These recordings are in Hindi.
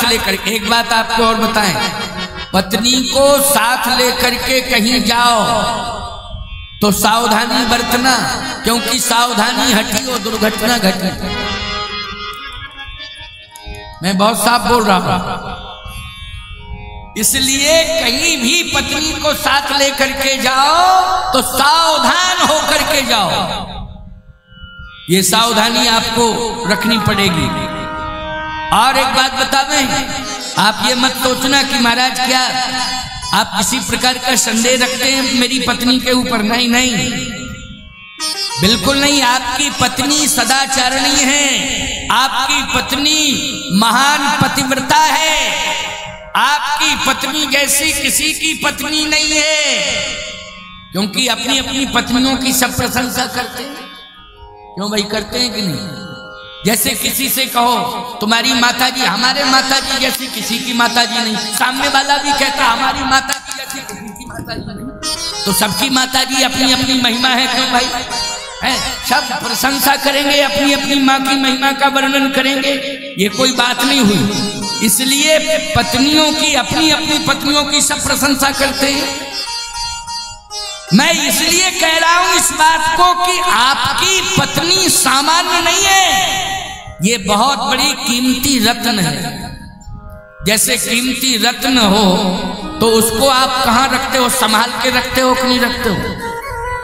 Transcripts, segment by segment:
लेकर, एक बात आपको और बताएं, पत्नी को साथ लेकर के कहीं जाओ तो सावधानी बरतना, क्योंकि सावधानी हटी और दुर्घटना घटी। मैं बहुत साफ बोल रहा हूं, इसलिए कहीं भी पत्नी को साथ लेकर के जाओ तो सावधान होकर के जाओ। ये सावधानी आपको रखनी पड़ेगी। और एक बात बता दें, आप ये मत सोचना कि महाराज क्या आप किसी प्रकार का संदेह रखते हैं मेरी पत्नी के ऊपर। नहीं नहीं, बिल्कुल नहीं। आपकी पत्नी सदाचारणी है, आपकी पत्नी महान पतिव्रता है, आपकी पत्नी जैसी किसी की पत्नी नहीं है। क्योंकि अपनी अपनी पत्नियों की सब प्रशंसा करते हैं। क्यों भाई, करते हैं कि नहीं? जैसे किसी से कहो तुम्हारी माताजी, हमारे माताजी जैसी किसी की माताजी नहीं, सामने वाला भी कहता हमारी माताजी जैसी किसी की माताजी नहीं। तो सबकी माताजी अपनी अपनी महिमा है। क्यों भाई है, सब प्रशंसा करेंगे, अपनी अपनी माँ की महिमा का वर्णन करेंगे, ये कोई बात नहीं हुई। इसलिए पत्नियों की, अपनी अपनी पत्नियों की सब प्रशंसा करते हैं। मैं इसलिए कह रहा हूं इस बात को कि आपकी पत्नी सामान्य नहीं है, ये बहुत बड़ी कीमती रत्न है। जैसे कीमती रत्न हो तो उसको आप कहां रखते हो, संभाल के रखते हो कि नहीं रखते हो?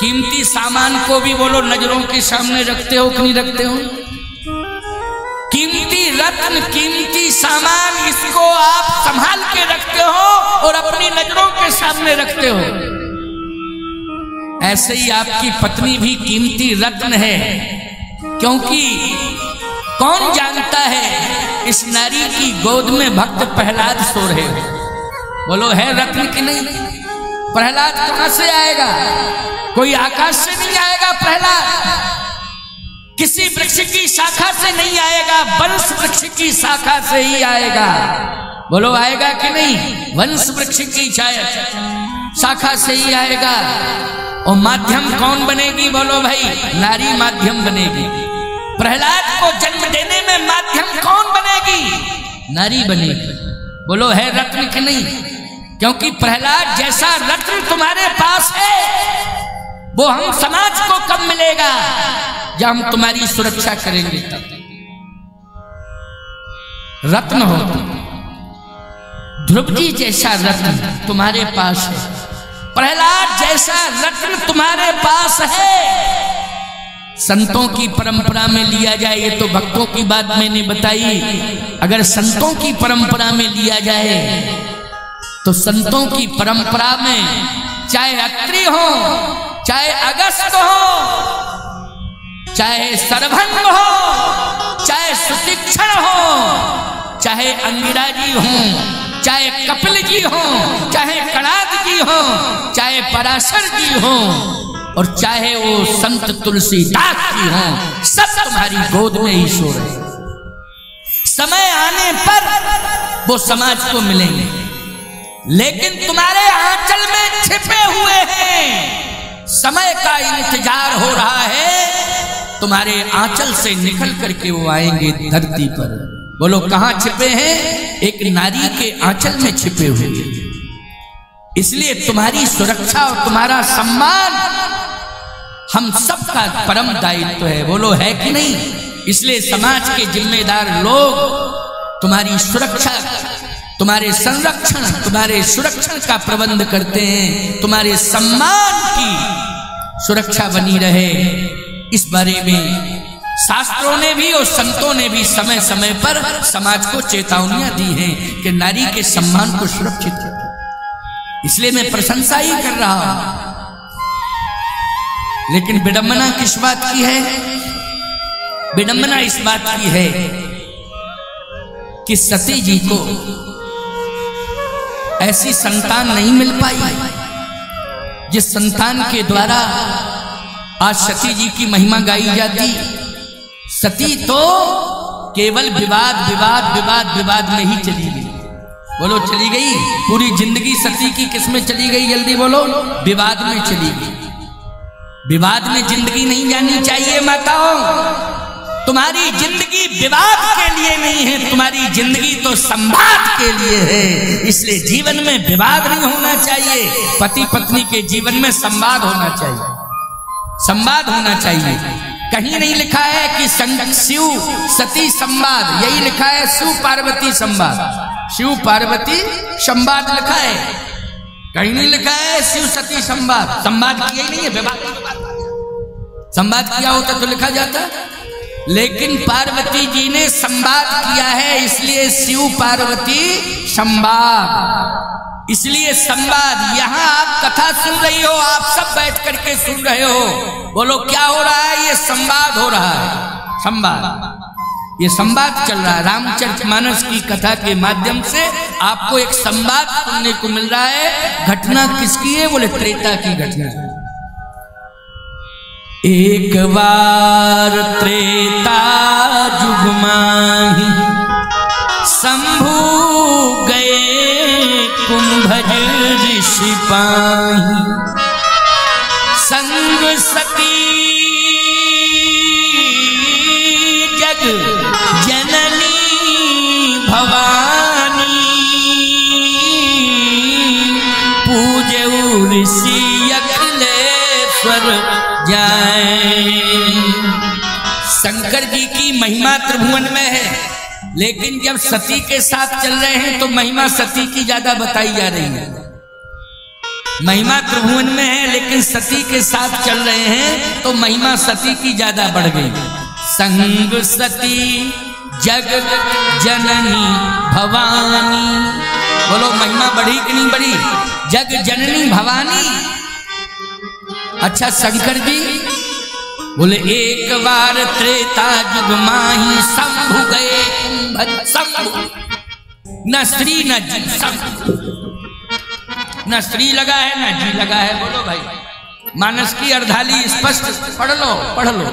कीमती सामान को भी बोलो नजरों के सामने रखते हो कि नहीं रखते हो? कीमती रत्न, कीमती सामान, इसको आप संभाल के रखते हो और अपनी नजरों के सामने रखते हो। ऐसे ही आपकी पत्नी भी कीमती रत्न है, क्योंकि कौन जानता है इस नारी की गोद में भक्त प्रहलाद सो रहे हो। बोलो है रत्न कि नहीं? प्रहलाद कहां से आएगा? कोई आकाश से नहीं आएगा। प्रहलाद किसी वृक्ष की शाखा से नहीं आएगा, वंश वृक्ष की शाखा से ही आएगा। बोलो आएगा कि नहीं? वंश वृक्ष की शाखा से ही आएगा। और माध्यम कौन बनेगी? बोलो भाई, नारी माध्यम बनेगी। प्रहलाद को जन्म देने में माध्यम कौन बनेगी? नारी बनेगी। बोलो है रत्न कि नहीं? क्योंकि प्रहलाद जैसा रत्न तुम्हारे पास है वो हम समाज को कब मिलेगा? जब हम तुम्हारी सुरक्षा करेंगे तब। रत्न हो ध्रुव जी जैसा रत्न तुम्हारे पास है, प्रहलाद जैसा रत्न तुम्हारे पास है। संतों की परंपरा में लिया जाए, ये तो भक्तों की बात मैंने बताई, अगर संतों की परंपरा में लिया जाए तो संतों की परंपरा में चाहे अत्रि हो, चाहे अगस्त्य हो, चाहे सरभंग हो, चाहे सुतीक्षण हो, चाहे अंगिरा जी हो, चाहे कपिल जी हो, चाहे कणाद जी हो, चाहे पराशर जी हो, और चाहे वो संत तुलसीदास जी हो, सब तुम्हारी गोद में ही सो रहे। समय आने पर वो समाज को मिलेंगे, लेकिन तुम्हारे आंचल में छिपे हुए हैं। समय का इंतजार हो रहा है, तुम्हारे आंचल से निकल करके वो आएंगे धरती पर। बोलो कहां छिपे हैं? एक नारी के आंचल में छिपे हुए। इसलिए तुम्हारी सुरक्षा और तुम्हारा सम्मान हम सबका परम दायित्व है। बोलो है कि नहीं? इसलिए समाज के जिम्मेदार लोग तुम्हारी सुरक्षा, तुम्हारे संरक्षण, तुम्हारे सुरक्षण का प्रबंध करते हैं। तुम्हारे सम्मान की सुरक्षा बनी रहे, इस बारे में शास्त्रों ने भी और संतों ने भी समय समय पर समाज को चेतावनियां दी हैं कि नारी के सम्मान को सुरक्षित रखें। इसलिए मैं प्रशंसा ही कर रहा हूं। लेकिन विडंबना किस बात की है? विडंबना इस बात की है कि सती जी को ऐसी संतान नहीं मिल पाई जिस संतान के द्वारा आज सती जी की महिमा गाई जाती। सती तो केवल विवाद विवाद विवाद विवाद में ही चली गई। बोलो चली गई? पूरी जिंदगी सती की किस में चली गई? जल्दी बोलो। विवाद में चली गई। विवाद में जिंदगी नहीं जानी चाहिए माताओं। तुम्हारी जिंदगी विवाद के लिए नहीं है, तुम्हारी जिंदगी तो संवाद के लिए है। इसलिए जीवन में विवाद नहीं होना चाहिए, पति पत्नी के जीवन में संवाद होना चाहिए, संवाद होना चाहिए। कहीं नहीं लिखा है कि शिव सती संवाद, यही लिखा है शिव पार्वती संवाद, शिव पार्वती संवाद लिखा है, कहीं नहीं लिखा है शिव सती संवाद। संवाद किया ही नहीं है, विवाद, संवाद किया होता तो लिखा जाता, लेकिन पार्वती जी ने संवाद किया है, इसलिए शिव पार्वती संवाद। इसलिए संवाद, यहां आप कथा सुन रही हो, आप सब बैठ करके सुन रहे हो, बोलो क्या हो रहा है? ये संवाद हो रहा है, संवाद, ये संवाद चल रहा है। रामचरितमानस की कथा के माध्यम से आपको एक संवाद सुनने को मिल रहा है। घटना किसकी है? बोले त्रेता की घटना। एक बार त्रेता जुग माही शंभु गए कुंभज ऋषि पाही, संग सती जग जननी भवानी, पूजऊ ऋषि अखिलेश्वर जाए। शंकर जी की महिमा त्रिभुवन में है, लेकिन जब सती के साथ चल रहे हैं तो महिमा सती की ज्यादा बताई जा रही है। महिमा त्रिभुवन में है, लेकिन सती के साथ चल रहे हैं तो महिमा सती की ज्यादा बढ़ गई। संग सती जग जननी भवानी, बोलो महिमा बढ़ी कि नहीं बढ़ी? जग जननी भवानी। अच्छा शंकर जी बोले एक बार त्रेता जुग माही शंभु गए कुंभज, शंभु न स्त्री न जी, न स्त्री लगा है न जी लगा है। बोलो भाई, मानस की अर्धाली स्पष्ट पढ़ लो, पढ़ लो।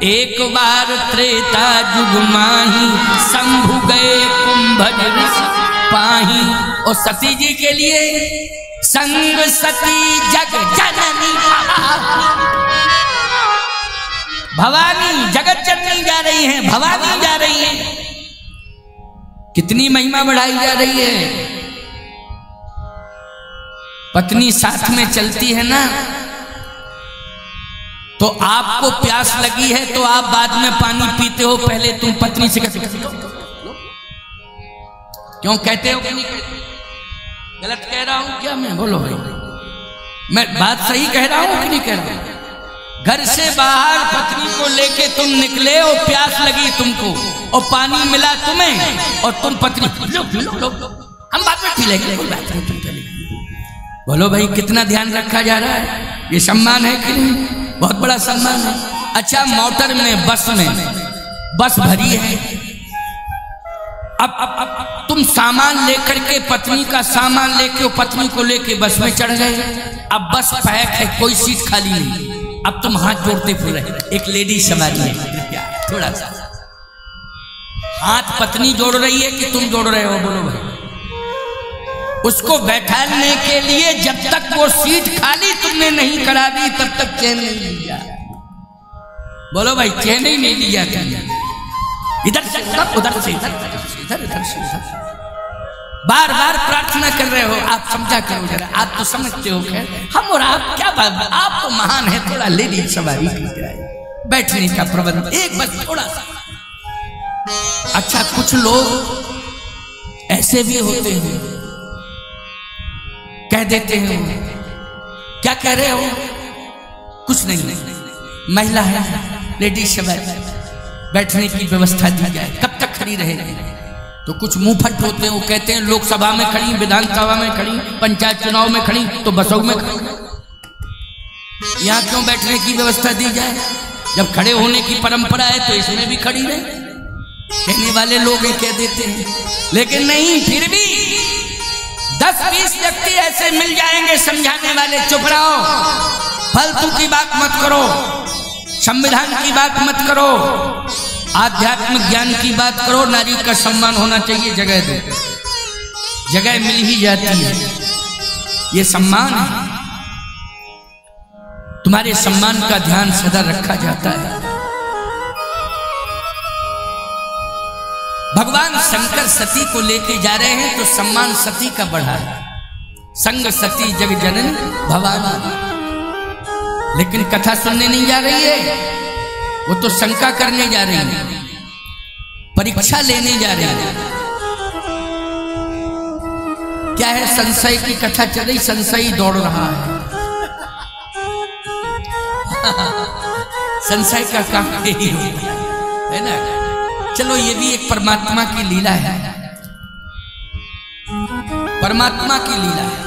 एक बार त्रेता जुग माही शंभु गए कुंभज ऋषि पाही। और सती जी के लिए संग सती जग जननी भवानी, जगत जननी जा रही हैं, भवानी जा रही हैं। कितनी महिमा बढ़ाई जा रही है। पत्नी साथ में चलती है ना, तो आपको प्यास लगी है तो आप बाद में पानी पीते हो, पहले तुम पत्नी से कहते हो, क्यों कहते हो कि नहीं कहते? गलत कह रहा हूं क्या मैं? बोलो भाई, मैं बात सही कह रहा हूं कि नहीं कह रहा हूं? घर से बाहर पत्नी को लेके तुम निकले और प्यास लगी तुमको और पानी मिला तुम्हें और तुम पत्नी लो, हम बाद में पी लेंगे, बोलो भाई कितना ध्यान रखा जा रहा है। ये सम्मान है कि नहीं? बहुत बड़ा सम्मान है। अच्छा मोटर में, बस में, बस भरी है, अब तुम सामान लेकर के, पत्नी का सामान लेके पत्नी को लेके बस में चढ़ गए। अब बस पैक है, कोई सीट खाली नहीं। अब तुम हाथ जोड़ते फिर रहे, एक लेडी सवारी है, कृपया थोड़ा सा हाथ पत्नी जोड़ रही है कि तुम जोड़ रहे हो? बोलो भाई। उसको बैठाने के लिए जब तक वो सीट खाली तुमने नहीं करा दी तब तक चैन नहीं लिया। बोलो भाई, चैन ही नहीं लिया तुमने। इधर से उधर, उधर से इधर, इधर इधर से उधर, बार बार प्रार्थना कर रहे हो। आप समझा करो जरा, आप तो समझते हो। खैर हम और आप क्या बात, आप तो महान है, थोड़ा लेडी सवारी बैठने का प्रबंध एक बस थोड़ा सा। अच्छा कुछ लोग ऐसे भी होते हैं, कह देते हैं, क्या कह रहे हो? कुछ नहीं, महिला है, लेडी सवारी, बैठने की व्यवस्था दी जाए। कब तक खड़ी रहेगी? तो कुछ मुंहफट होते हैं, वो कहते हैं लोकसभा में खड़ी, विधानसभा में खड़ी, पंचायत चुनाव में खड़ी, तो बसों में खड़ी, यहाँ क्यों बैठने की व्यवस्था दी जाए? जब खड़े होने की परंपरा है तो इसमें भी खड़ी रहे, कहने वाले लोग ये कह देते हैं। लेकिन नहीं, फिर भी 10-20 व्यक्ति ऐसे मिल जाएंगे समझाने वाले, चुप रहो, फालतू की बात मत करो, संविधान की बात मत करो, आध्यात्मिक ज्ञान की बात करो, नारी का सम्मान होना चाहिए, जगह दो, जगह मिल ही जाती है। ये सम्मान है, तुम्हारे सम्मान का ध्यान सदा रखा जाता है। भगवान शंकर सती को लेके जा रहे हैं तो सम्मान सती का बढ़ा है, संग सती जग जननी भवानी। लेकिन कथा सुनने नहीं जा रही है, वो तो शंका करने जा रही है, परीक्षा लेने जा रही है। क्या है, संशय की कथा चल रही, संशय दौड़ रहा है। संशय का काम यही होता है ना। चलो ये भी एक परमात्मा की लीला है, परमात्मा की लीला है।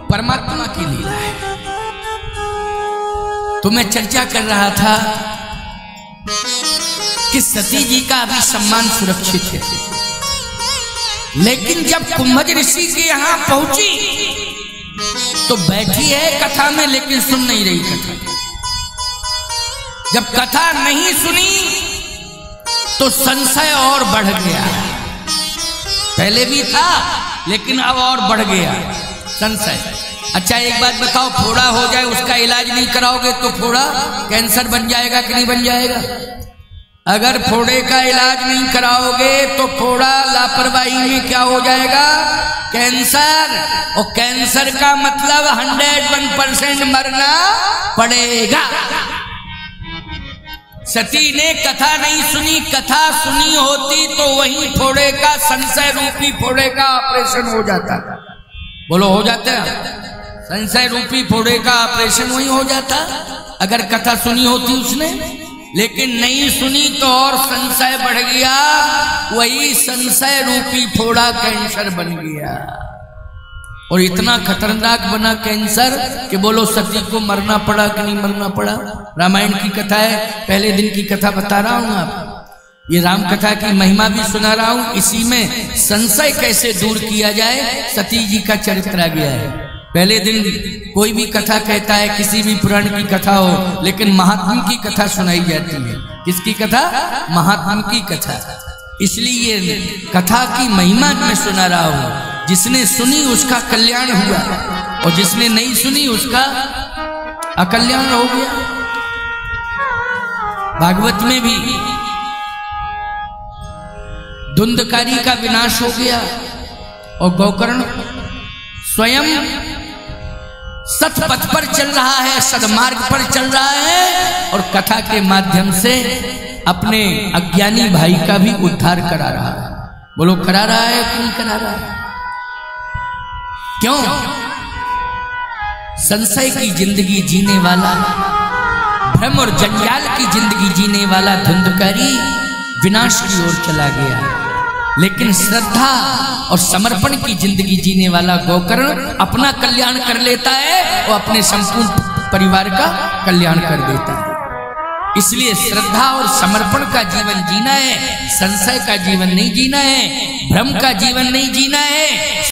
परमात्मा की लीला है। तो मैं चर्चा कर रहा था कि सती जी का अभी सम्मान सुरक्षित है, लेकिन जब कुंभज ऋषि के यहां पहुंची तो बैठी है कथा में, लेकिन सुन नहीं रही कथा। जब कथा नहीं सुनी तो संशय और बढ़ गया। पहले भी था लेकिन अब और बढ़ गया संशय। अच्छा एक बात बताओ, फोड़ा हो जाए उसका इलाज नहीं कराओगे तो फोड़ा कैंसर बन जाएगा कि नहीं बन जाएगा? अगर फोड़े का इलाज नहीं कराओगे तो फोड़ा लापरवाही में क्या हो जाएगा? कैंसर। और कैंसर का मतलब 101% मरना पड़ेगा। सती ने कथा नहीं सुनी, कथा सुनी होती तो वही फोड़े का, संशय रूपी फोड़े का ऑपरेशन हो जाता। बोलो हो जाता है? संशय रूपी फोड़े का ऑपरेशन वही हो जाता अगर कथा सुनी होती उसने। लेकिन नहीं सुनी तो और संशय बढ़ गया, वही संशय रूपी फोड़ा कैंसर बन गया। और इतना खतरनाक बना कैंसर कि बोलो सती को मरना पड़ा कि नहीं मरना पड़ा। रामायण की कथा है, पहले दिन की कथा बता रहा हूं आप, ये राम कथा की महिमा भी सुना रहा हूं। इसी में संशय कैसे दूर किया जाए सती जी का चरित्र आ गया है। पहले दिन कोई भी कथा कहता है, किसी भी पुराण की कथा हो, लेकिन महात्मा की कथा सुनाई जाती है। किसकी कथा? महात्मा की कथा। इसलिए कथा की महिमा मैं सुना रहा हूं। जिसने सुनी उसका कल्याण हुआ और जिसने नहीं सुनी उसका अकल्याण हो गया। भागवत में भी धुंधकारी का विनाश हो गया और गोकर्ण स्वयं सतपथ पर चल रहा है, सदमार्ग पर चल रहा है और कथा के माध्यम से अपने अज्ञानी भाई का भी उद्धार करा रहा है। बोलो करा रहा है कि नहीं करा रहा है? क्यों? संशय की जिंदगी जीने वाला, भ्रम और जंजाल की जिंदगी जीने वाला धुंधकारी विनाश की ओर चला गया, लेकिन श्रद्धा और समर्पण की जिंदगी जीने वाला गोकर्ण अपना कल्याण कर लेता है और अपने संपूर्ण परिवार का कल्याण कर देता है। इसलिए श्रद्धा और समर्पण का जीवन जीना है, संशय का जीवन नहीं जीना है, भ्रम का जीवन नहीं जीना है।